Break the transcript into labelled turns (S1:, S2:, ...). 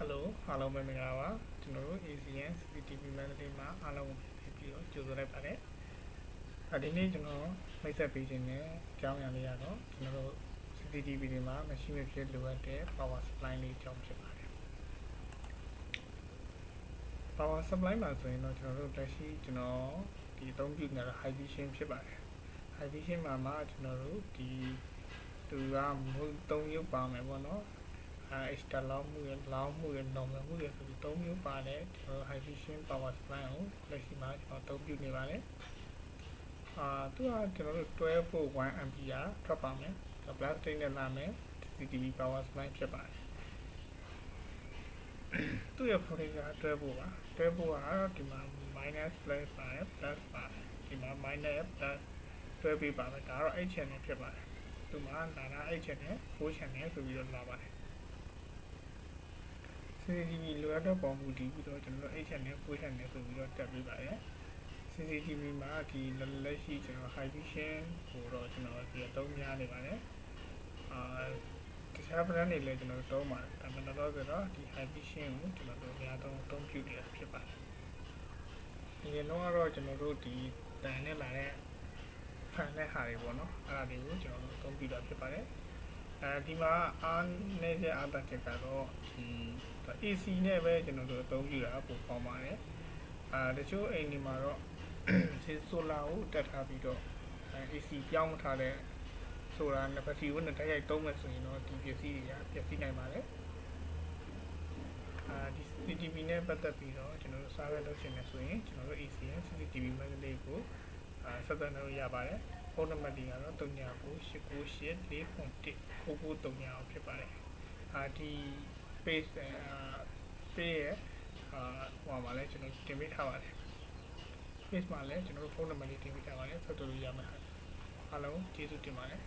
S1: Hello အားလုံးပဲမင်္ဂလာပါကျွန်တော်တို့ ACN CCTV Mandalay မှာအားလုံးကိုပြီးတော့ကြိုဆိုလိုက်ပါတယ်ဒီနေ့ကျွန်တော်မိတ်ဆက်ပေးခြင်းနဲ့အကြောင်းအရာလေးရတော့ကျွန်တော်တို့ CCTV တွေမှာမရှိမဖြစ်လိုအပ်တဲ့ power supply လေးအကြောင်းဖြစ်ပါတယ် power supply မှာဆိုရင်တော့ကျွန်တော်တို့လက်ရှိကျွန်တော်ဒီအသုံးပြုနေတာ high vision ဖြစ်ပါတယ် high vision မှာကျွန်တော်တို့ဒီသူကမုံ3ရုပ်ပါမယ်ပေါ့နော်extra လောင်းမှုရ normal မှုရဆိုပြီး3မျိုးပါတယ်ကျွန်တော် high vision power supply ကိုလက်ရှိမှာကျွန်တော်အသုံးပြုနေပါတယ်သူကကျွန်တော်တို့12.1 ampere ထွက်ပါမယ် plastic နဲ့လာမယ် CCTV power supply ဖြစ်ပါတယ်သူ့ရဲ့ voltage က12 volt ပါ12 volt ကတော့ဒီမှာ minus plus ပါတယ် plus ပါတယ်ဒီမှာ minus plus 12 volt ပါမယ်ဒါကတော့ 8 channel ဖြစ်ပါတယ်သူမှာလာတာ8 channel 4 channel ဆိုပြီးတော့လာပါတယ်CCTV လိုအပ်တဲ့ပုံမူတည်ပြီးတော့ကျွန်တော်တို့ 8 channel 4 channel ဆိုပြီးတော့တက်ပေးပါတယ် CCTV မှာဒီလက်ရှိကျွန်တော် high vision ကိုတော့ကျွန်တော်ဒီအသုံးများနေပါတယ်တခြား brand တွေလည်းကျွန်တော်သုံးပါတယ်ဒါပေမဲ့တော့ဆိုတော့ဒီ high vision ကိုကျွန်တော်တို့အများဆုံးအသုံးပြုနေတာဖြစ်ပါတယ်ဒီတော့ကတော့ကျွန်တော်တို့ဒီတန်နဲ့လာတဲ့ fan နဲ့ဟာတွေပေါ့နော်အဲ့ဒါတွေကိုကျွန်တော်တို့အသုံးပြုတာဖြစ်ပါတယ်ဒီမှာအားနည်းချက်အားတက်ချက်ကတော့ဒီ AC နဲ့ပဲကျွန်တော်တို့အသုံးပြုတာပိုပေါပါတယ်တချို့အိမ်တွေမှာတော့ဒီ solar ကိုတက်ထားပြီးတော့ AC ပြောင်းထားတဲ့ solar နဲ့ battery ကိုနဲ့တိုက်ရိုက်သုံးမယ်ဆိုရင်တော့ဒီပစ္စည်းတွေကပျက်စီးနိုင်ပါတယ်ဒီ CCTV နဲ့ပတ်သက်ပြီးတော့ကျွန်တော်တို့စားရလုပ်ချင်တယ်ဆိုရင်ကျွန်တော်တို့ ACN CCTV Mandalay ကိုဆက်သွယ်လို့ရပါတယ်ဖုန်းနံပါတ်တွေကတော့3998984199ဖြစ်ပါတယ်ဒီ page ရဲ့ဟိုမှာလည်းကျွန်တော်တင်ပေးထားပါတယ် page မှာလည်းကျွန်တော်တို့ဖုန်းနံပါတ်လေးတင်ပေးထားပါတယ်ဆက်သွယ်လို့ရမယ်အားလုံးကျေးဇူးတင်ပါတယ်